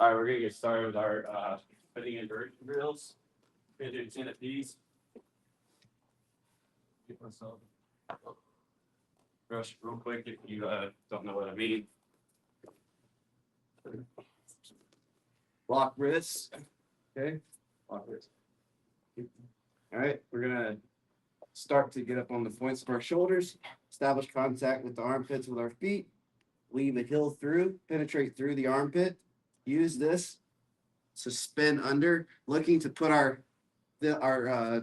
All right, we're gonna get started with our putting in version drills. We're gonna do 10 of these. Brush real quick if you don't know what I mean. Lock wrists. Okay. Lock wrists. All right, we're gonna start to get up on the points of our shoulders, establish contact with the armpits with our feet, lean the heel through, penetrate through the armpit. Use this to spin under, looking to put our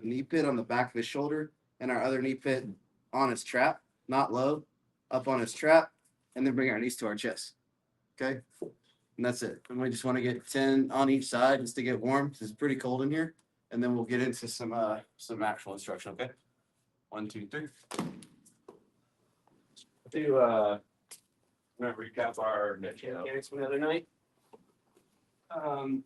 knee pit on the back of the shoulder and our other knee pit on its trap, not low, up on its trap, and then bring our knees to our chest. Okay, and that's it. And we just want to get 10 on each side just to get warm because it's pretty cold in here, and then we'll get into some actual instruction. Okay, 1, 2, 3. I'm gonna recap our mechanics from the other night. All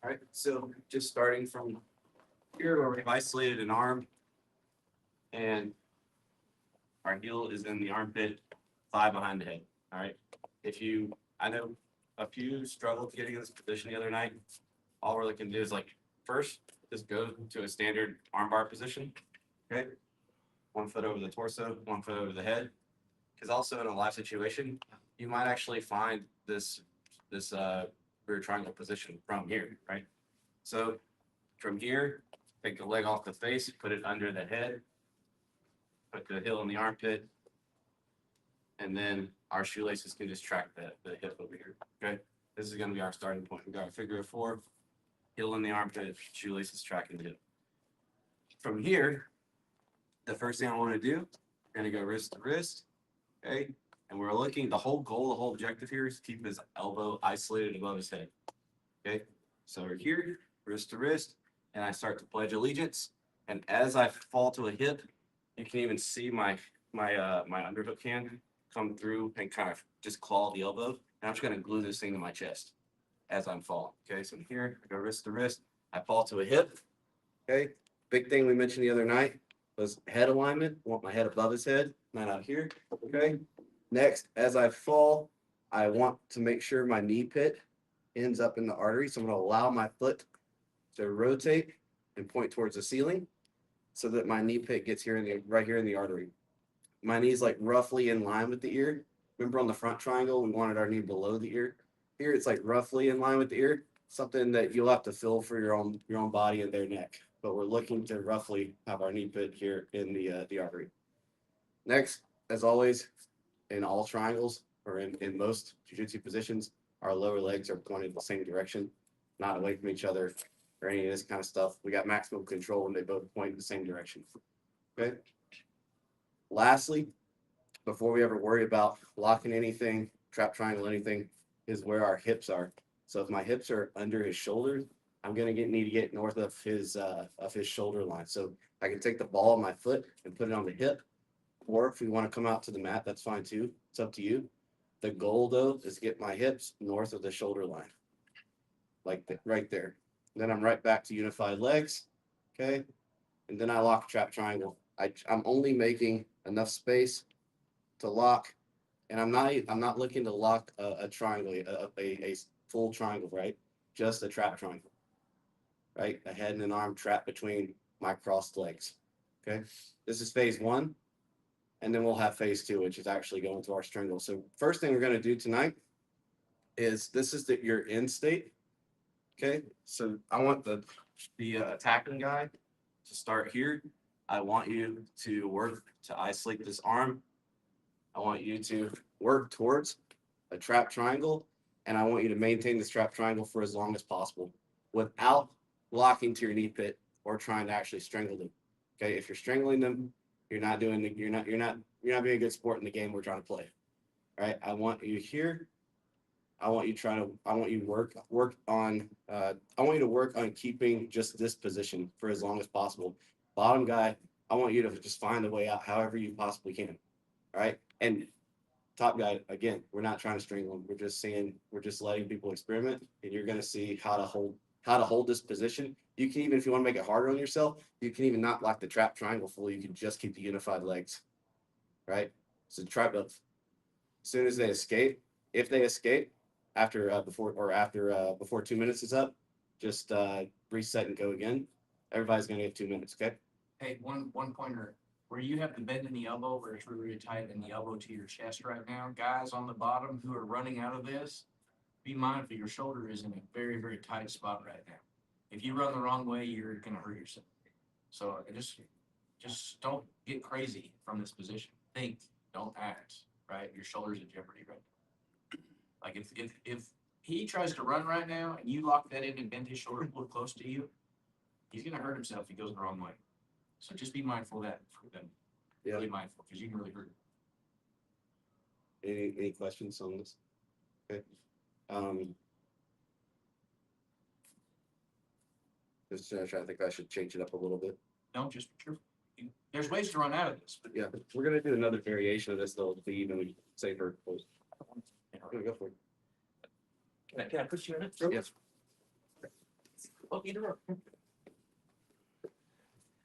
right, so just starting from here where we've isolated an arm and our heel is in the armpit, thigh behind the head. All right. I know a few struggled getting in this position the other night. All we're looking to do is first just go to a standard armbar position. Okay. 1 foot over the torso, 1 foot over the head. Because also in a live situation, you might actually find this rear triangle position from here, right? So from here, take the leg off the face, put it under the head, put the heel in the armpit, and then our shoelaces can just track the hip over here, okay? This is going to be our starting point. We got a figure of 4, heel in the armpit, shoelaces tracking the hip. From here, the first thing I want to do, we're going to go wrist to wrist, okay? And we're looking, the whole objective here is to keep his elbow isolated above his head, okay? So we're here, wrist to wrist, and I start to pledge allegiance. And as I fall to a hip, you can even see my underhook hand come through and kind of just claw the elbow. And I'm just going to glue this thing to my chest as I'm falling. Okay, so here, I go wrist to wrist. I fall to a hip. Okay, big thing we mentioned the other night was head alignment. I want my head above his head, not out here. Okay, next, as I fall, I want to make sure my knee pit ends up in the artery. So I'm going to allow my foot to rotate and point towards the ceiling so that my knee pit gets here right here in the artery. My knee's roughly in line with the ear. Remember on the front triangle, we wanted our knee below the ear. Here it's roughly in line with the ear, something that you'll have to feel for your own body and their neck. But we're looking to roughly have our knee pit here in the artery. Next, as always, in all triangles or in most jiu-jitsu positions, our lower legs are pointed in the same direction, not away from each other or any of this kind of stuff. We got maximum control when they both point in the same direction. Okay. Lastly, before we ever worry about locking anything, trap triangle, anything, is where our hips are. So if my hips are under his shoulders, I'm gonna need to get north of his shoulder line. So I can take the ball of my foot and put it on the hip, or if we want to come out to the mat, that's fine too. It's up to you. The goal though is to get my hips north of the shoulder line, right there. Then I'm right back to unified legs, okay? And then I lock a trap triangle. I'm only making enough space to lock, and I'm not looking to lock a triangle, a full triangle, right? Just a trap triangle, right? A head and an arm trap between my crossed legs, okay? This is phase 1, and then we'll have phase 2, which is actually going to our strangle. So first thing we're going to do tonight is this is your end state. Okay, so I want the attacking guy to start here. I want you to work to isolate this arm. I want you to work towards a trap triangle, and I want you to maintain this trap triangle for as long as possible without locking to your knee pit or trying to actually strangle them. Okay, if you're strangling them, you're not being a good sport in the game we're trying to play. All right, I want you here. I want you to work on keeping just this position for as long as possible. Bottom guy, I want you to just find a way out however you possibly can. All right. And top guy, again, we're not trying to strangle him. We're just letting people experiment, and you're gonna see how to hold this position. You can even, if you want to make it harder on yourself, you can even not lock the trap triangle fully. You can just keep the unified legs. Right? So try both. As soon as they escape, If they escape after before 2 minutes is up, just reset and go again. Everybody's gonna get 2 minutes, okay? Hey, one pointer. Where you have the bend in the elbow, where it's really, really tight in the elbow to your chest right now, guys on the bottom who are running out of this, be mindful your shoulder is in a very, very tight spot right now. If you run the wrong way, you're gonna hurt yourself. So just don't get crazy from this position. Think, don't act, right? Your shoulder's in jeopardy right now. Like if he tries to run right now and you lock that in and bend his shoulder real close to you, he's gonna hurt himself if he goes the wrong way. So just be mindful of that for them. Yeah. Really mindful, because you can really hurt him. Any questions on this? Okay. Just trying to think I should change it up a little bit. No, just be careful. There's ways to run out of this. But yeah, we're gonna do another variation of this though, to be even safer. Go for it. Can I push you in it? Yes. Well, either or.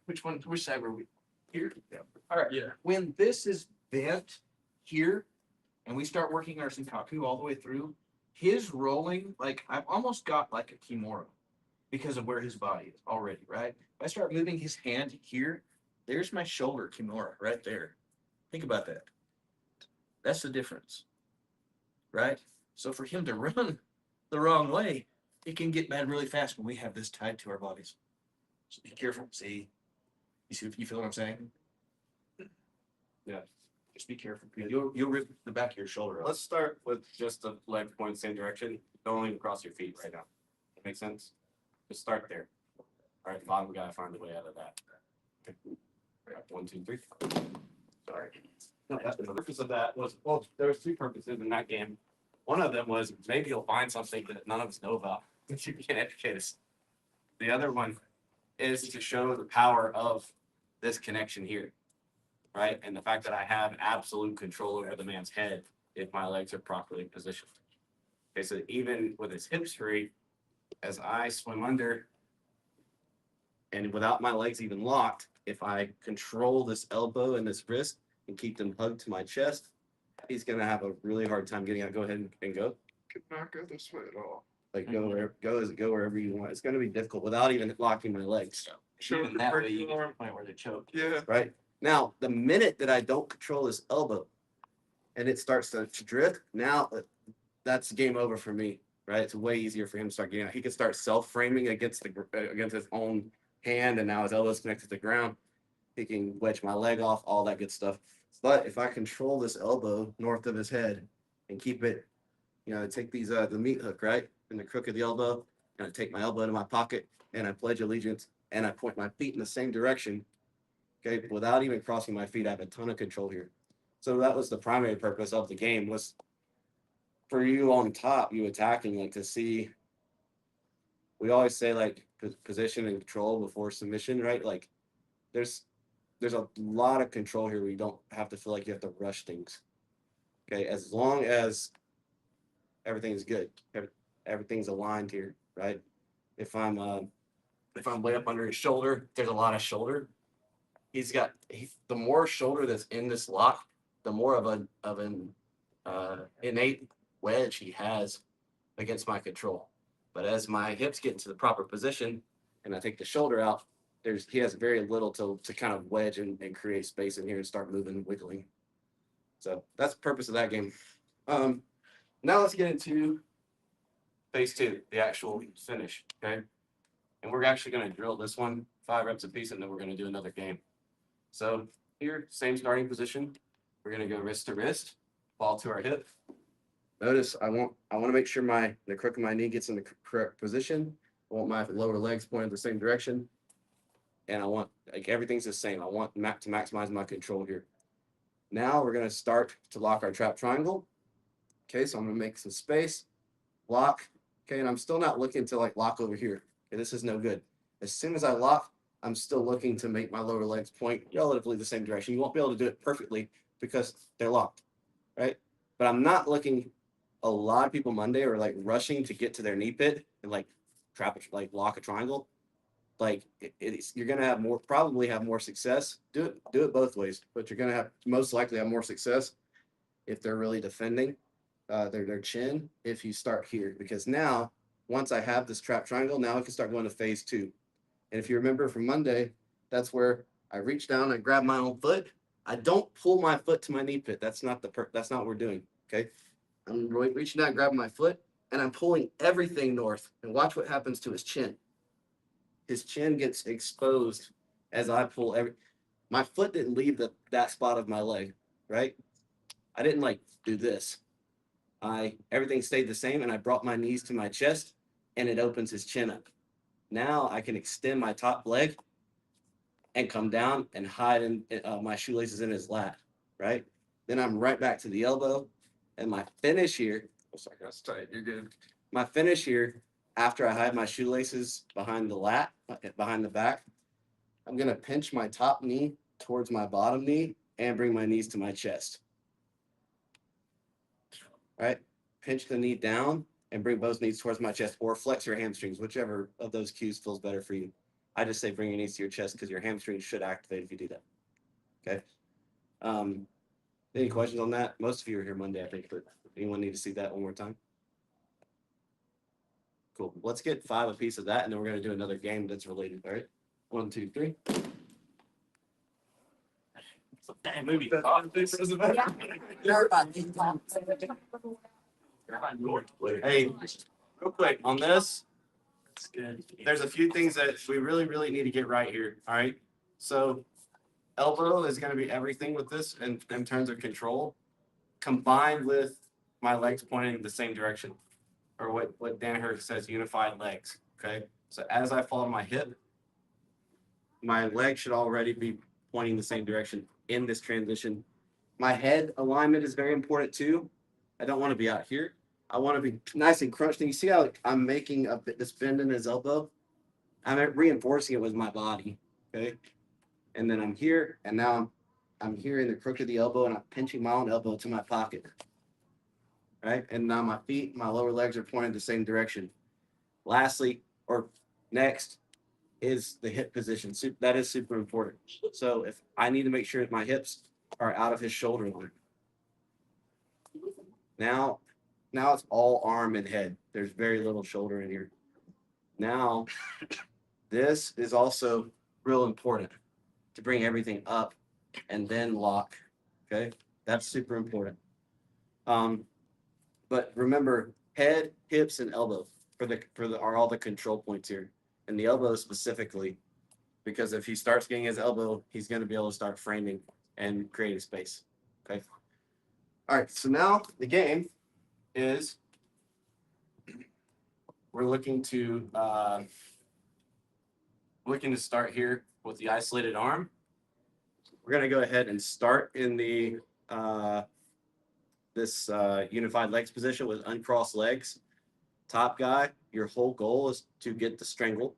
Which side were we? Here? Yeah. All right. Yeah. When this is bent here and we start working our Sankaku all the way through, his rolling, like I've almost got like a Kimura because of where his body is already, right? If I start moving his hand here, there's my shoulder Kimura right there. Think about that. That's the difference, right? So for him to run the wrong way, it can get bad really fast when we have this tied to our bodies. So be careful. See? You feel what I'm saying? Yeah. Just be careful. You'll rip the back of your shoulder up. Let's start with just the leg pointing the same direction. Don't even cross your feet right now. That makes sense? Just start there. All right, bottom, we gotta find a way out of that. Okay. All right, 1, 2, 3. Sorry. No, that's the purpose of that was, well, there was 2 purposes in that game. One of them was maybe you'll find something that none of us know about that you can educate us. The other one is to show the power of this connection here, right? And the fact that I have absolute control over the man's head if my legs are properly positioned. Okay, so even with his hips free, as I swim under and without my legs even locked, if I control this elbow and this wrist and keep them hugged to my chest, he's gonna have a really hard time getting out. Go ahead and go. Could not go this way at all. Like go wherever you want. It's gonna be difficult without even locking my legs. Show Even the that way, break you get to arm. the point where they choke. Yeah. Right? Now, the minute that I don't control this elbow and it starts to drift, now that's game over for me, right? It's way easier for him to start getting out. He can start self-framing against his own hand, and now his elbow's connected to the ground. He can wedge my leg off, all that good stuff. But if I control this elbow north of his head and keep it, take these the meat hook, right? In the crook of the elbow, and I take my elbow into my pocket and I pledge allegiance and I point my feet in the same direction. Okay, without even crossing my feet, I have a ton of control here. So that was the primary purpose of the game, was for you on top, you attacking, like to see. We always say like position and control before submission, right? Like there's a lot of control here where you don't have to feel like you have to rush things. Okay, as long as everything is good, everything's aligned here, right? If I'm way up under his shoulder, there's a lot of shoulder. The more shoulder that's in this lock, the more of an innate wedge he has against my control. But as my hips get into the proper position and I take the shoulder out, he has very little to kind of wedge and create space in here and start moving and wiggling. So that's the purpose of that game. Now let's get into phase 2, the actual finish, okay? And we're actually going to drill this one 5 reps a piece, and then we're going to do another game. So here, same starting position. We're going to go wrist to wrist, ball to our hip. Notice I want to make sure the crook of my knee gets in the correct position. I want my lower legs pointed the same direction. And I want, like, everything's the same. I want to maximize my control here. Now we're going to start to lock our trap triangle. Okay, so I'm going to make some space, lock. Okay, and I'm still not looking to like lock over here. Okay, this is no good. As soon as I lock, I'm still looking to make my lower legs point relatively the same direction. You won't be able to do it perfectly because they're locked, right? But I'm not looking. A lot of people Monday are like rushing to get to their knee pit and like lock a triangle. Like you're gonna probably have more success. Do it both ways, but you're gonna most likely have more success if they're really defending their chin if you start here, because now once I have this trap triangle, now I can start going to phase 2. And if you remember from Monday, that's where I reach down and grab my own foot. I don't pull my foot to my knee pit. That's not that's not what we're doing. Okay. I'm reaching out, grabbing my foot, and I'm pulling everything north. And watch what happens to his chin. His chin gets exposed as I pull my foot didn't leave that spot of my leg, right? I didn't like do this. Everything stayed the same, and I brought my knees to my chest, and it opens his chin up. Now I can extend my top leg and come down and hide in my shoelaces in his lat, right? Then I'm right back to the elbow, and my finish here. Oh, sorry, that's tight. You're good. My finish here, after I hide my shoelaces behind the lat, behind the back, I'm gonna pinch my top knee towards my bottom knee and bring my knees to my chest. Right? Pinch the knee down and bring both knees towards my chest, or flex your hamstrings, whichever of those cues feels better for you. I just say bring your knees to your chest because your hamstrings should activate if you do that. Okay. Any questions on that? Most of you were here Monday, I think, but anyone need to see that one more time? Cool. Let's get 5 apiece of that, and then we're going to do another game that's related. All right. 1, 2, 3. It's a bad movie. Hey, real quick on this. There's a few things that we really, really need to get right here. All right. So elbow is going to be everything with this in terms of control, combined with my legs pointing in the same direction, or what Danaher says, unified legs. Okay. So as I follow my hip, my leg should already be pointing the same direction in this transition. My head alignment is very important too. I don't want to be out here. I want to be nice and crunched. And you see how I'm making this bend in his elbow? I'm reinforcing it with my body. Okay. And then I'm here, and now I'm here in the crook of the elbow, and I'm pinching my own elbow to my pocket. Right? And now my feet, my lower legs are pointing the same direction. Lastly, or next, is the hip position. That is super important. So if I need to make sure that my hips are out of his shoulder line. Now it's all arm and head. There's very little shoulder in here. Now, this is also real important to bring everything up and then lock. Okay, that's super important. But remember, head, hips, and elbow are all the control points here, and the elbow specifically, because if he starts getting his elbow, he's going to be able to start framing and creating space. Okay. All right. So now the game is we're looking to start here with the isolated arm. We're going to go ahead and start in the this unified legs position with uncrossed legs. Top guy, your whole goal is to get the strangle,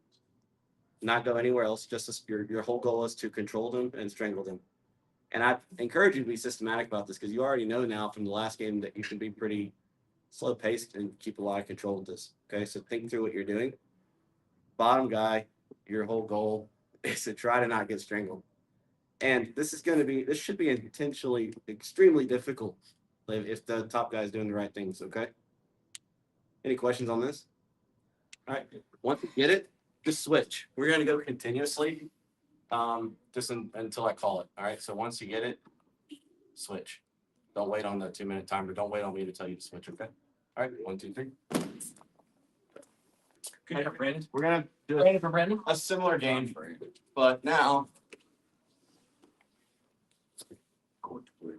not go anywhere else. Just your whole goal is to control them and strangle them. And I encourage you to be systematic about this, because you already know now from the last game that you can be pretty slow paced and keep a lot of control with this. Okay, so think through what you're doing. Bottom guy, your whole goal is to try to not get strangled. And this should be intentionally extremely difficult if the top guy is doing the right things. Okay. Any questions on this? All right. Once you get it, just switch. We're going to go continuously just until I call it. All right. So once you get it, switch. Don't wait on the 2-minute timer. Don't wait on me to tell you to switch. Okay. All right. 1, 2, 3. Good job, Brandon. We're going to do Brandon for Brandon. a similar game, but now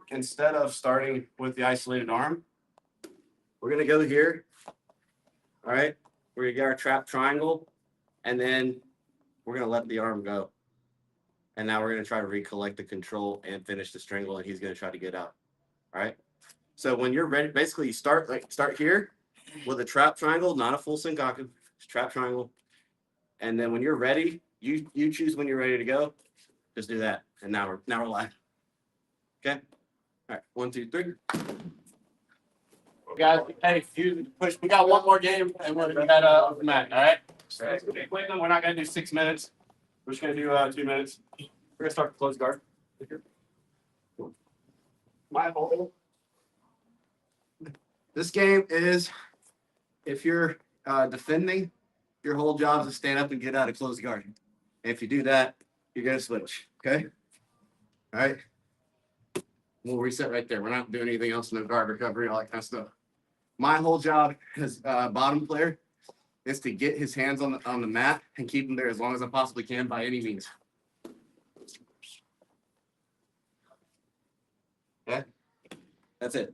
instead of starting with the isolated arm, we're going to go here. All right. We're going to get our trap triangle, and then we're going to let the arm go. And now we're going to try to recollect the control and finish the strangle, and he's going to try to get out. All right. So when you're ready, basically you start here with a trap triangle, not a full Sankaku, trap triangle. And then when you're ready, you choose when you're ready to go. Just do that. And now we're live. Okay. All right. 1, 2, 3. Guys, hey, you push. We got one more game, and we're gonna head off the mat. All right. We're not gonna do 6 minutes. We're just gonna do 2 minutes. We're gonna start the close guard. My hole. This game is, if you're defending, your whole job is to stand up and get out of closed guard. And if you do that, you're gonna switch. Okay. All right. We'll reset right there. We're not doing anything else in the guard recovery, all that kind of stuff. My whole job as bottom player is to get his hands on the mat and keep him there as long as I possibly can by any means. Okay. That's it.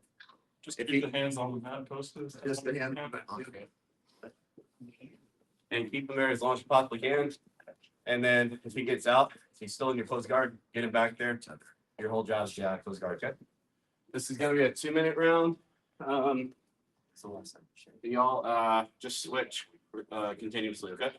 Just If keep he- the hands on the mat posted. Just the hand. Okay. And keep him there as long as you possibly can. And then if he gets out, if he's still in your closed guard, get him back there. Your whole job is to get out of closed guard, okay? This is gonna be a 2-minute round. Y'all just switch continuously, okay?